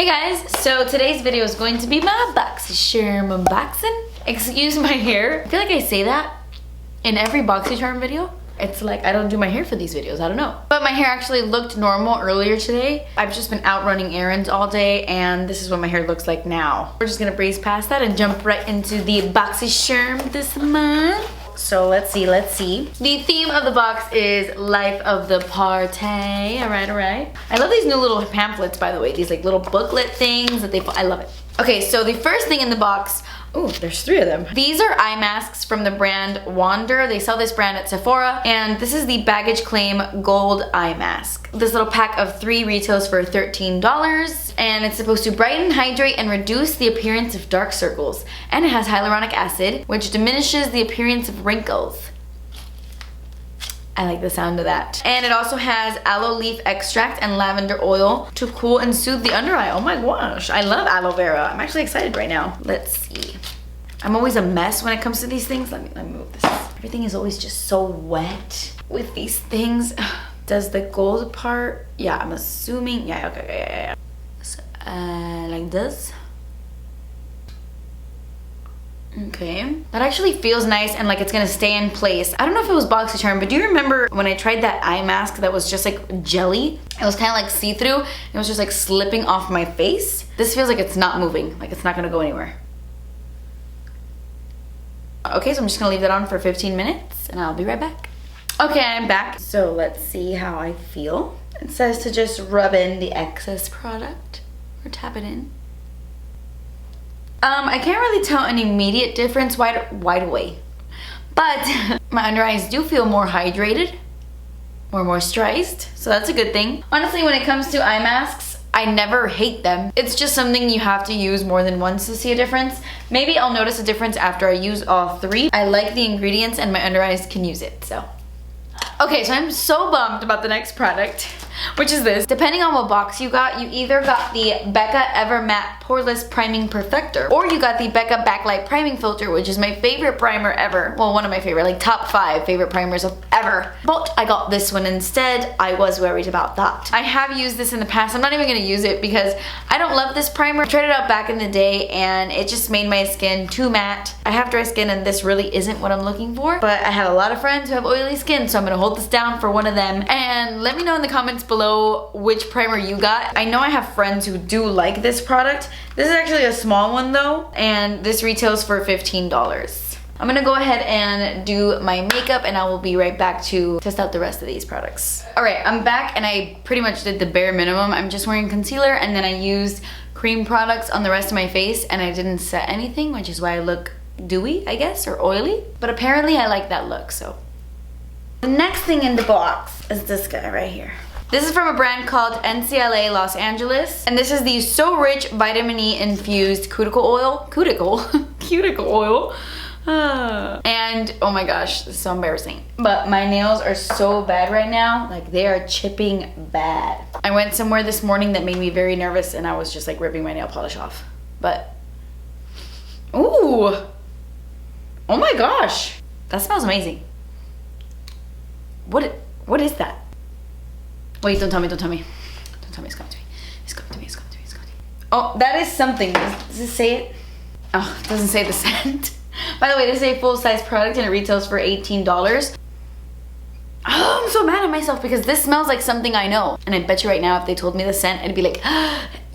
guys, so today's video is going to be my Boxycharm unboxing. Excuse my hair. I feel like I say that in every Boxycharm video. It's like I don't do my hair for these videos, I don't know. But my hair actually looked normal earlier today. I've just been out running errands all day and this is what my hair looks like now. We're just gonna breeze past that and jump right into the Boxycharm this month. So let's see. The theme of the box is Life of the Party. Alright. I love these new little pamphlets, by the way. These like little booklet things that I love it. Okay, so the first thing in the box, oh, there's 3 of them. These are eye masks from the brand Wander. They sell this brand at Sephora, and this is the Baggage Claim Gold Eye Mask. This little pack of 3 retails for $13, and it's supposed to brighten, hydrate, and reduce the appearance of dark circles. And it has hyaluronic acid, which diminishes the appearance of wrinkles. I like the sound of that. And it also has aloe leaf extract and lavender oil to cool and soothe the under eye. Oh my gosh, I love aloe vera. I'm actually excited right now. Let's see. I'm always a mess when it comes to these things. Let me move this. Everything is always just so wet with these things. Does the gold part? Yeah, I'm assuming. Yeah, okay, yeah. So, like this. Okay, that actually feels nice and like it's gonna stay in place. I don't know if it was Boxycharm, but do you remember when I tried that eye mask that was just like jelly? It was kind of like see-through. It was just like slipping off my face. This feels like it's not moving, like it's not gonna go anywhere. Okay, so I'm just gonna leave that on for 15 minutes and I'll be right back. Okay, I'm back. So let's see how I feel. It says to just rub in the excess product or tap it in. I can't really tell an immediate difference right away, but my under eyes do feel more hydrated, more moisturized, so that's a good thing. Honestly, when it comes to eye masks, I never hate them. It's just something you have to use more than once to see a difference. Maybe I'll notice a difference after I use all 3. I like the ingredients and my under eyes can use it, so. Okay, so I'm so bummed about the next product, which is this. Depending on what box you got, you either got the Becca Ever Matte Poreless Priming Perfector, or you got the Becca Backlight Priming Filter, which is my favorite primer ever. Well, one of my favorite, like top 5 favorite primers of ever. But I got this one instead. I was worried about that. I have used this in the past. I'm not even gonna use it because I don't love this primer. I tried it out back in the day and it just made my skin too matte. I have dry skin and this really isn't what I'm looking for, but I have a lot of friends who have oily skin, so I'm gonna hold this down for one of them. And let me know in the comments below which primer you got. I know I have friends who do like this product. This is actually a small one though, and this retails for $15. I'm gonna go ahead and do my makeup and I will be right back to test out the rest of these products. Alright, I'm back and I pretty much did the bare minimum. I'm just wearing concealer and then I used cream products on the rest of my face and I didn't set anything, which is why I look dewy, I guess, or oily. But apparently I like that look, so. The next thing in the box is this guy right here. This is from a brand called NCLA Los Angeles, and this is the So Rich Vitamin E Infused Cuticle Oil. Cuticle oil. And oh my gosh, this is so embarrassing. But my nails are so bad right now, like they are chipping bad. I went somewhere this morning that made me very nervous and I was just like ripping my nail polish off. But, ooh, oh my gosh, that smells amazing. What is that? Wait, don't tell me. Don't tell me it's coming to me. It's coming to me. Oh, that is something. Does it say it? Oh, it doesn't say the scent. By the way, this is a full-size product and it retails for $18. Oh, I'm so mad at myself because this smells like something I know. And I bet you right now if they told me the scent, I'd be like,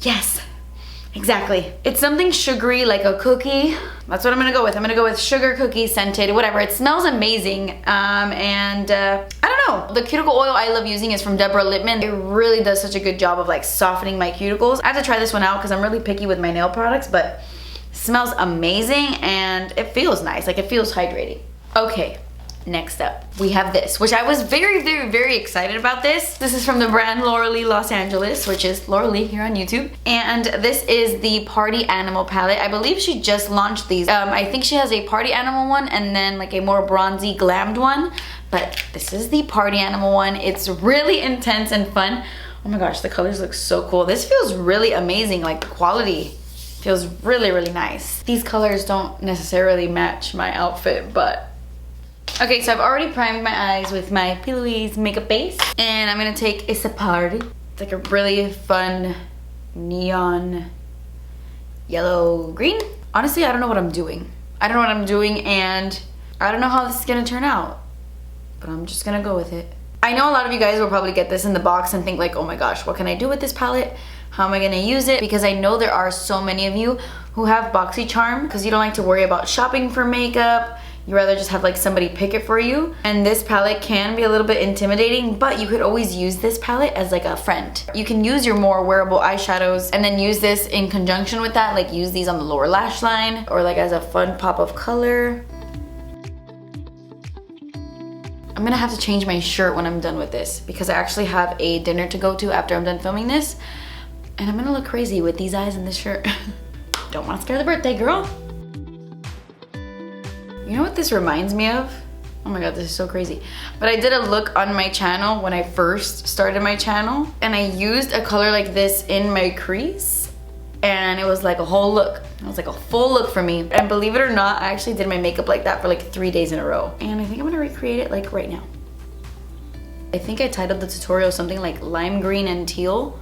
yes. Exactly. It's something sugary, like a cookie. That's what I'm gonna go with. I'm gonna go with sugar cookie scented, whatever. It smells amazing. I don't know. The cuticle oil I love using is from Deborah Lippmann. It really does such a good job of like softening my cuticles. I have to try this one out because I'm really picky with my nail products, but it smells amazing and it feels nice. Like it feels hydrating. Okay. Next up, we have this, which I was very excited about this. This is from the brand Lauralee Los Angeles, which is Lauralee here on YouTube. And this is the Party Animal palette. I believe she just launched these. I think she has a Party Animal one and then like a more bronzy glammed one. But this is the Party Animal one. It's really intense and fun. Oh my gosh, the colors look so cool. This feels really amazing, like the quality feels really nice. These colors don't necessarily match my outfit, but okay, so I've already primed my eyes with my P. Louise makeup base, and I'm gonna take a Party. It's like a really fun neon yellow green. Honestly, I don't know what I'm doing. I don't know what I'm doing, and I don't know how this is gonna turn out, but I'm just gonna go with it. I know a lot of you guys will probably get this in the box and think like, oh my gosh, what can I do with this palette? How am I gonna use it? Because I know there are so many of you who have Boxycharm because you don't like to worry about shopping for makeup. You rather just have like somebody pick it for you. And this palette can be a little bit intimidating, but you could always use this palette as like a friend. You can use your more wearable eyeshadows and then use this in conjunction with that, like use these on the lower lash line or like as a fun pop of color. I'm gonna have to change my shirt when I'm done with this because I actually have a dinner to go to after I'm done filming this. And I'm gonna look crazy with these eyes and this shirt. Don't wanna scare the birthday girl. You know what this reminds me of? Oh my god, this is so crazy. But I did a look on my channel when I first started my channel, and I used a color like this in my crease, and it was like a whole look. It was like a full look for me. And believe it or not, I actually did my makeup like that for like 3 days in a row. And I think I'm gonna recreate it like right now. I think I titled the tutorial something like lime green and teal.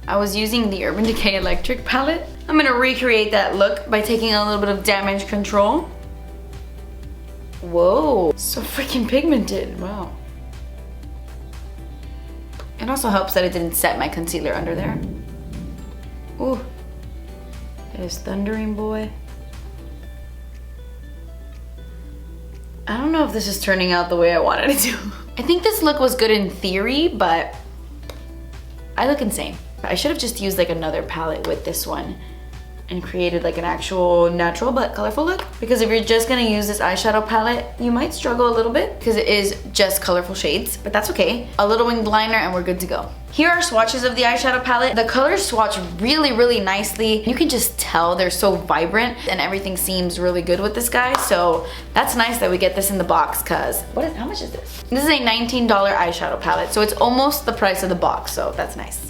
I was using the Urban Decay Electric palette. I'm gonna recreate that look by taking a little bit of damage control. Whoa, so freaking pigmented, wow. It also helps that it didn't set my concealer under there. Ooh, it is thundering, boy. I don't know if this is turning out the way I wanted it to. I think this look was good in theory, but I look insane. I should have just used like another palette with this one and created like an actual natural but colorful look. Because if you're just gonna use this eyeshadow palette, you might struggle a little bit because it is just colorful shades, but that's okay. A little winged liner and we're good to go. Here are swatches of the eyeshadow palette. The colors swatch really, really nicely. You can just tell they're so vibrant and everything seems really good with this guy. So that's nice that we get this in the box because how much is this? This is a $19 eyeshadow palette. So it's almost the price of the box. So that's nice.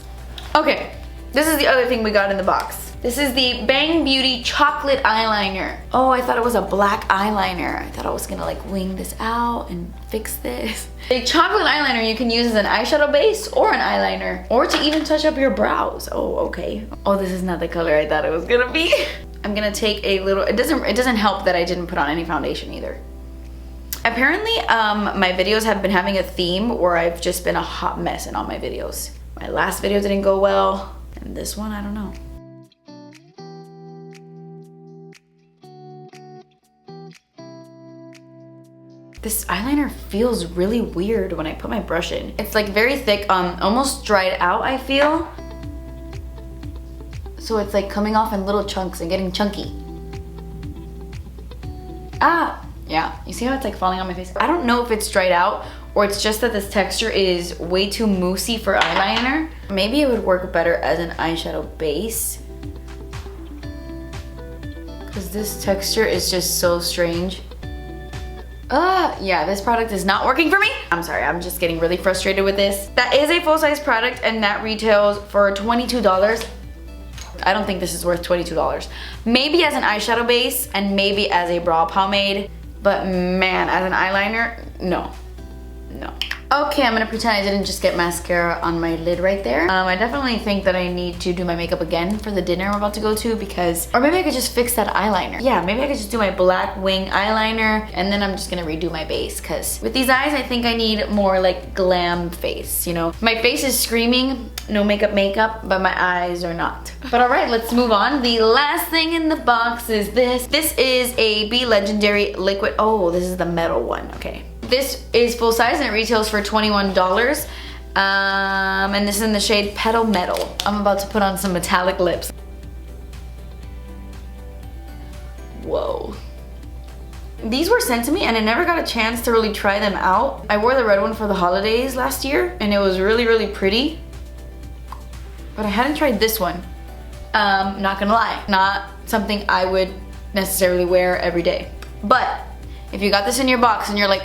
Okay, this is the other thing we got in the box. This is the Bang Beauty chocolate eyeliner. Oh, I thought it was a black eyeliner. I thought I was gonna like wing this out and fix this. A chocolate eyeliner you can use as an eyeshadow base or an eyeliner, or to even touch up your brows. Oh, okay. Oh, this is not the color I thought it was gonna be. I'm gonna take a little, it doesn't help that I didn't put on any foundation either. Apparently, my videos have been having a theme where I've just been a hot mess in all my videos. My last video didn't go well, and this one, I don't know. This eyeliner feels really weird when I put my brush in. It's like very thick, almost dried out, I feel. So it's like coming off in little chunks and getting chunky. Ah, yeah, you see how it's like falling on my face? I don't know if it's dried out or it's just that this texture is way too moussey for eyeliner. Maybe it would work better as an eyeshadow base, because this texture is just so strange. Yeah, this product is not working for me. I'm sorry, I'm just getting really frustrated with this. That is a full-size product and that retails for $22. I don't think this is worth $22. Maybe as an eyeshadow base and maybe as a brow pomade, but man, as an eyeliner, no. No. Okay, I'm gonna pretend I didn't just get mascara on my lid right there. I definitely think that I need to do my makeup again for the dinner I'm about to go to because, or maybe I could just fix that eyeliner. Yeah, maybe I could just do my black wing eyeliner and then I'm just gonna redo my base because with these eyes, I think I need more like glam face, you know? My face is screaming, no makeup, but my eyes are not. But all right, let's move on. The last thing in the box is this. This is a Be Legendary liquid. Oh, this is the metal one, okay. This is full size and it retails for $21. And this is in the shade Petal Metal. I'm about to put on some metallic lips. Whoa. These were sent to me and I never got a chance to really try them out. I wore the red one for the holidays last year and it was really, really pretty. But I hadn't tried this one. Not gonna lie, not something I would necessarily wear every day. But if you got this in your box and you're like,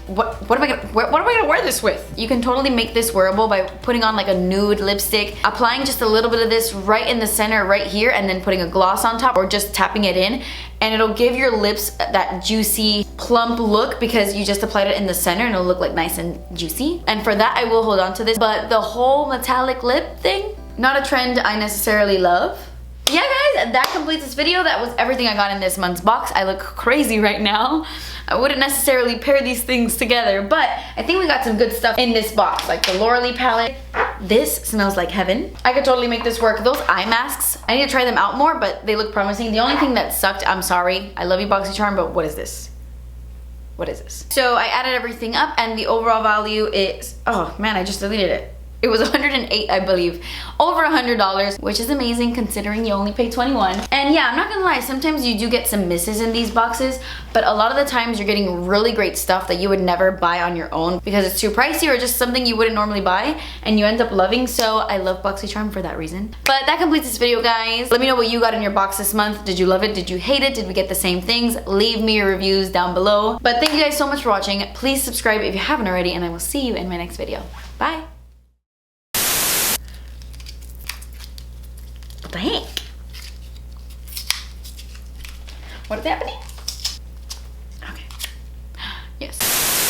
what am I gonna wear this with? You can totally make this wearable by putting on like a nude lipstick, applying just a little bit of this right in the center right here and then putting a gloss on top or just tapping it in, and it'll give your lips that juicy plump look because you just applied it in the center and it'll look like nice and juicy. And for that I will hold on to this, but the whole metallic lip thing, Not a trend I necessarily love. Yeah guys, that completes this video. That was everything I got in this month's box. I look crazy right now. I wouldn't necessarily pair these things together, but I think we got some good stuff in this box, like the Lauralee palette. This smells like heaven. I could totally make this work. Those eye masks, I need to try them out more, but they look promising. The only thing that sucked, I'm sorry, I love you Boxycharm, but what is this? What is this? So I added everything up and the overall value is, oh man, I just deleted it. It was $108, I believe. Over $100, which is amazing considering you only pay $21. And yeah, I'm not gonna lie, sometimes you do get some misses in these boxes, but a lot of the times you're getting really great stuff that you would never buy on your own because it's too pricey or just something you wouldn't normally buy and you end up loving. So I love Boxycharm for that reason. But that completes this video, guys. Let me know what you got in your box this month. Did you love it? Did you hate it? Did we get the same things? Leave me your reviews down below. But thank you guys so much for watching. Please subscribe if you haven't already, and I will see you in my next video. Bye. What the heck? What is happening? Okay. Yes.